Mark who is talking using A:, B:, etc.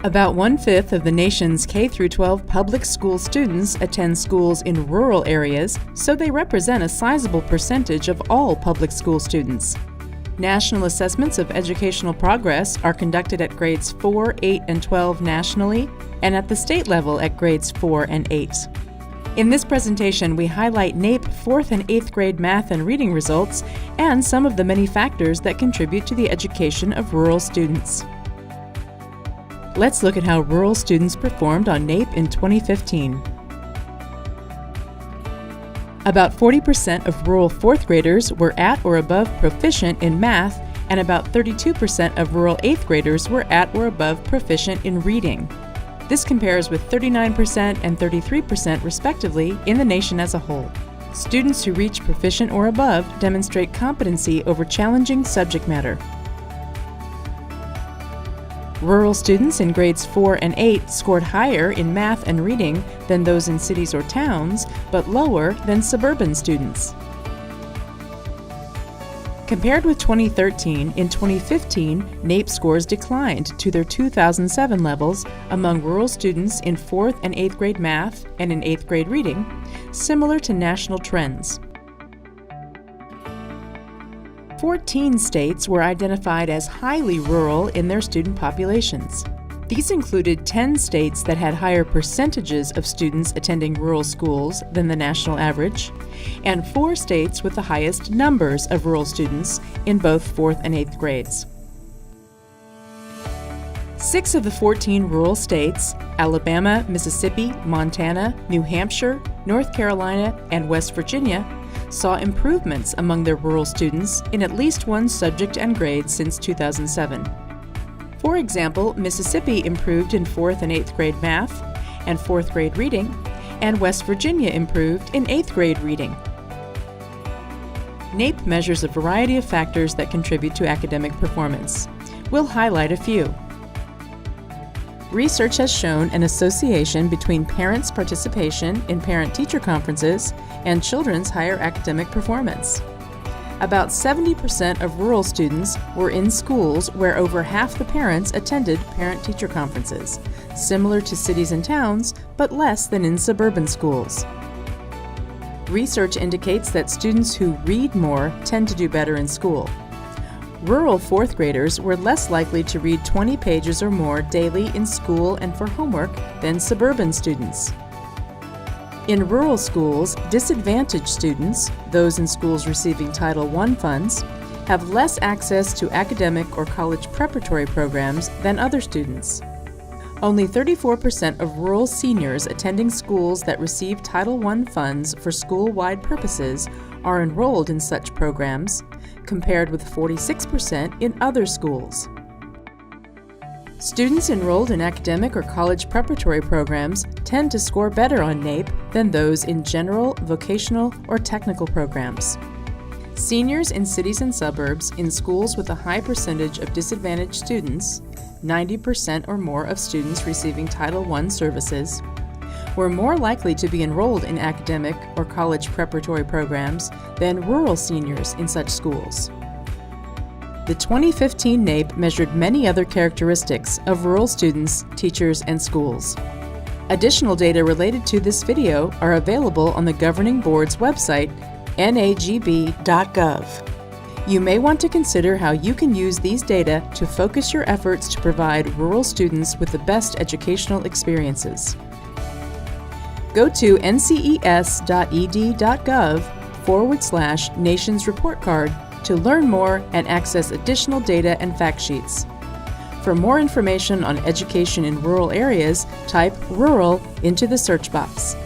A: About 1/5 of the nation's K-12 public school students attend schools in rural areas, so they represent a sizable percentage of all public school students. National assessments of educational progress are conducted at grades 4, 8, and 12 nationally, and at the state level at grades 4 and 8. In this presentation, we highlight NAEP 4th and 8th grade math and reading results and some of the many factors that contribute to the education of rural students. Let's look at how rural students performed on NAEP in 2015. About 40% of rural 4th graders were at or above proficient in math, and about 32% of rural 8th graders were at or above proficient in reading. This compares with 39% and 33% respectively in the nation as a whole. Students who reach proficient or above demonstrate competency over challenging subject matter. Rural students in grades 4 and 8 scored higher in math and reading than those in cities or towns, but lower than suburban students. Compared with 2013, in 2015, NAEP scores declined to their 2007 levels among rural students in 4th and 8th grade math and in 8th grade reading, similar to national trends. 14 states were identified as highly rural in their student populations. These included 10 states that had higher percentages of students attending rural schools than the national average, and 4 states with the highest numbers of rural students in both 4th and 8th grades. 6 of the 14 rural states, Alabama, Mississippi, Montana, New Hampshire, North Carolina, and West Virginia, saw improvements among their rural students in at least one subject and grade since 2007. For example, Mississippi improved in 4th and 8th grade math and 4th grade reading, and West Virginia improved in 8th grade reading. NAEP measures a variety of factors that contribute to academic performance. We'll highlight a few. Research has shown an association between parents' participation in parent-teacher conferences and children's higher academic performance. About 70% of rural students were in schools where over half the parents attended parent-teacher conferences, similar to cities and towns, but less than in suburban schools. Research indicates that students who read more tend to do better in school. Rural 4th graders were less likely to read 20 pages or more daily in school and for homework than suburban students. In rural schools, disadvantaged students, those in schools receiving Title I funds, have less access to academic or college preparatory programs than other students. Only 34% of rural seniors attending schools that receive Title I funds for school-wide purposes are enrolled in such programs, compared with 46% in other schools. Students enrolled in academic or college preparatory programs tend to score better on NAEP than those in general, vocational, or technical programs. Seniors in cities and suburbs in schools with a high percentage of disadvantaged students, 90% or more of students receiving Title I services, were more likely to be enrolled in academic or college preparatory programs than rural seniors in such schools. The 2015 NAEP measured many other characteristics of rural students, teachers, and schools. Additional data related to this video are available on the Governing Board's website, nagb.gov. You may want to consider how you can use these data to focus your efforts to provide rural students with the best educational experiences. Go to nces.ed.gov/Nations Report Card to learn more and access additional data and fact sheets. For more information on education in rural areas, type rural into the search box.